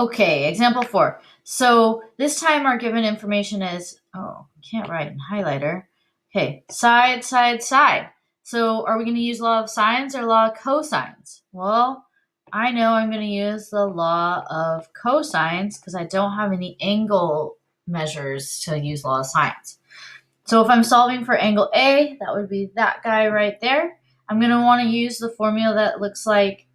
Okay, example 4. So this time our given information is, can't write in highlighter. Okay, side, side, side. So are we going to use law of sines or law of cosines? Well, I know I'm going to use the law of cosines because I don't have any angle measures to use law of sines. So if I'm solving for angle A, that would be that guy right there. I'm going to want to use the formula that looks like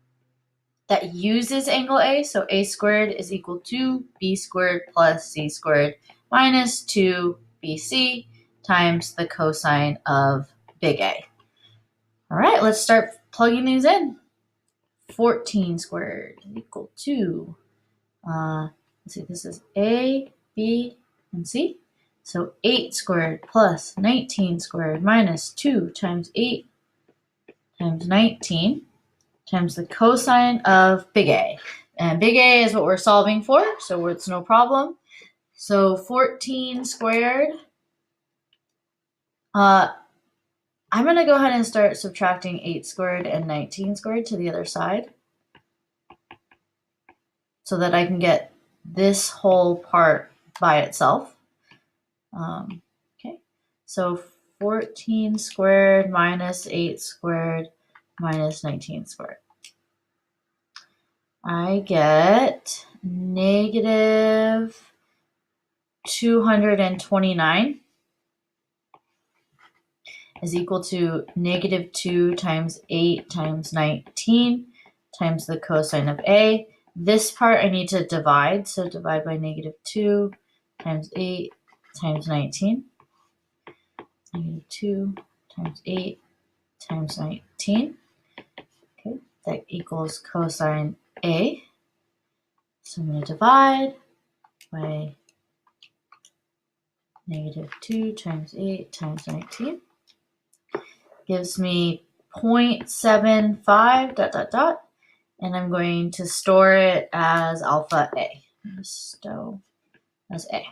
that uses angle A. So A squared is equal to B squared plus C squared minus 2BC times the cosine of big A. All right, let's start plugging these in. 14 squared is equal to, let's see, this is A, B, and C. So 8 squared plus 19 squared minus 2 times 8 times 19 times the cosine of big A. And big A is what we're solving for, so it's no problem. So 14 squared. I'm going to go ahead and start subtracting 8 squared and 19 squared to the other side so that I can get this whole part by itself. Okay, so 14 squared minus 8 squared minus 19 squared. I get negative 229 is equal to negative 2 times 8 times 19 times the cosine of A. This part I need to divide, so divide by negative 2 times 8 times 19. Negative 2 times 8 times 19. Okay, that equals cosine A. So I'm going to divide by negative 2 times 8 times 19. Gives me 0.75 dot dot dot, and I'm going to store it as alpha A. So as A.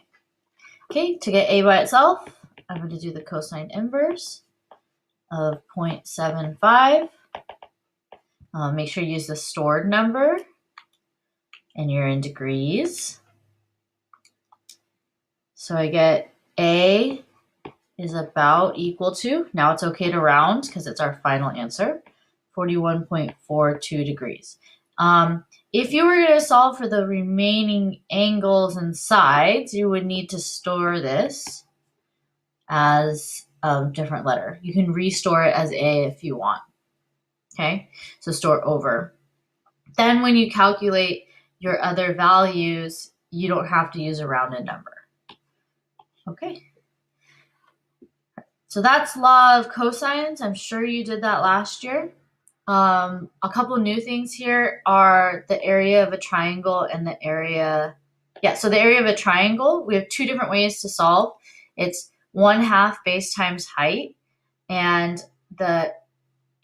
Okay, to get A by itself, I'm going to do the cosine inverse of 0.75. Make sure you use the stored number, and you're in degrees. So I get A is about equal to, now it's okay to round because it's our final answer, 41.42 degrees. If you were going to solve for the remaining angles and sides, you would need to store this as a different letter. You can restore it as A if you want. Okay, so store over. Then when you calculate your other values, you don't have to use a rounded number. Okay. So that's law of cosines. I'm sure you did that last year. A couple new things here are the area of a triangle and the area. Yeah, so the area of a triangle, we have two different ways to solve. It's 1/2 base times height, and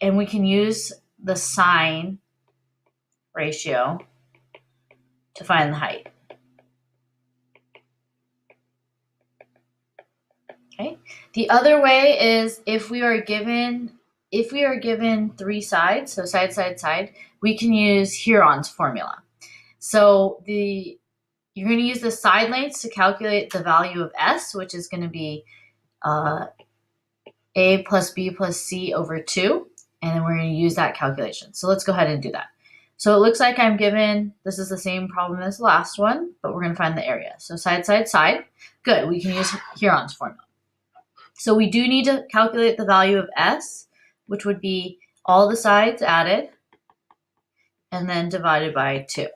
we can use the sine ratio to find the height. Okay. The other way is if we are given 3 sides, so side, side, side, we can use Huron's formula. So you're going to use the side lengths to calculate the value of S, which is going to be A plus B plus C over 2, and then we're going to use that calculation. So let's go ahead and do that. So it looks like I'm given, this is the same problem as the last one, but we're going to find the area. So side, side, side. Good, we can use Huron's formula. So we do need to calculate the value of S, which would be all the sides added and then divided by 2.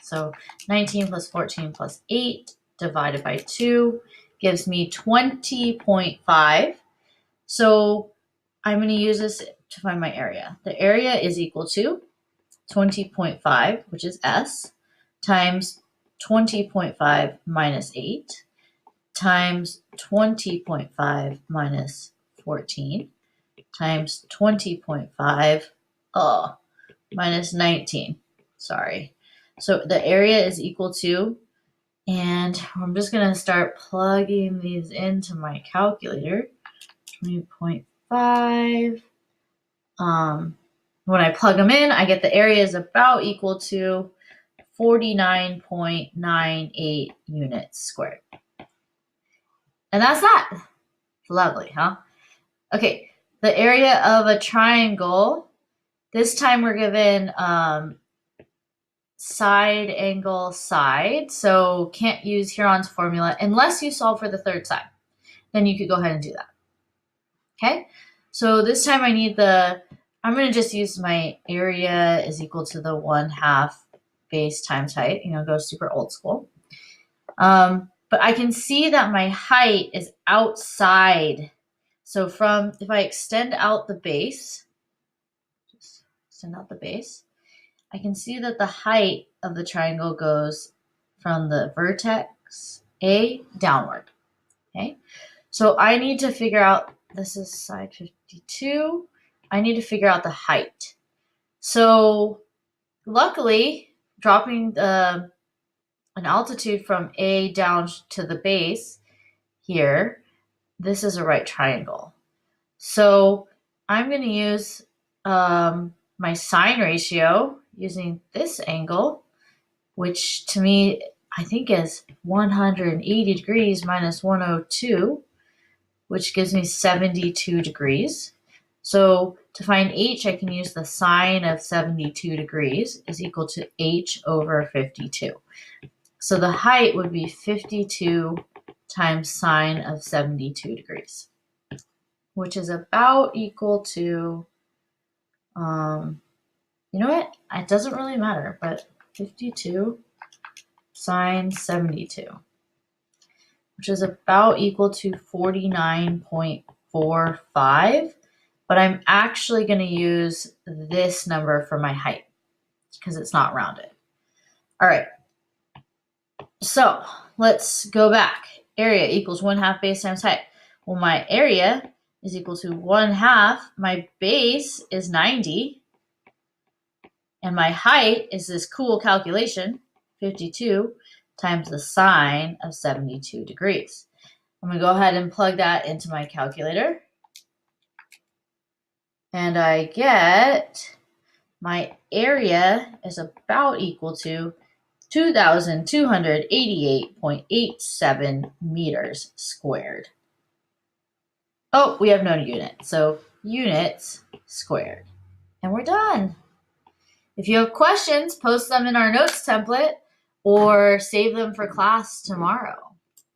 So 19 plus 14 plus 8 divided by 2 gives me 20.5. So I'm going to use this to find my area. The area is equal to 20.5, which is S, times 20.5 minus 8, times 20.5 minus 14, times 20.5, minus 19. Sorry. So the area is equal to, and I'm just going to start plugging these into my calculator. 20.5. When I plug them in, I get the area is about equal to 49.98 units squared. And that's that. Lovely, huh? Okay, the area of a triangle. This time we're given side, angle, side. So can't use Huron's formula unless you solve for the third side. Then you could go ahead and do that. Okay, so this time I need I'm going to just use my area is equal to the 1/2 base times height. Go super old school. But I can see that my height is outside. So if I extend out the base, just extend out the base, I can see that the height of the triangle goes from the vertex A downward. Okay, so I need to figure out, this is side 52. I need to figure out the height. So luckily, dropping an altitude from A down to the base here, this is a right triangle. So I'm going to use my sine ratio using this angle, which to me, I think is 180 degrees minus 102, which gives me 72 degrees. So to find h, I can use the sine of 72 degrees is equal to h over 52. So the height would be 52 times sine of 72 degrees, which is about equal to, you know what? It doesn't really matter, but 52 sine 72, which is about equal to 49.45. But I'm actually going to use this number for my height because it's not rounded. All right. So let's go back. Area equals 1/2 base times height. Well, my area is equal to 1/2. My base is 90. And my height is this cool calculation, 52 times the sine of 72 degrees. I'm going to go ahead and plug that into my calculator. And I get my area is about equal to 2,288.87 meters squared. Oh, we have no unit, so units squared. And we're done. If you have questions, post them in our notes template or save them for class tomorrow.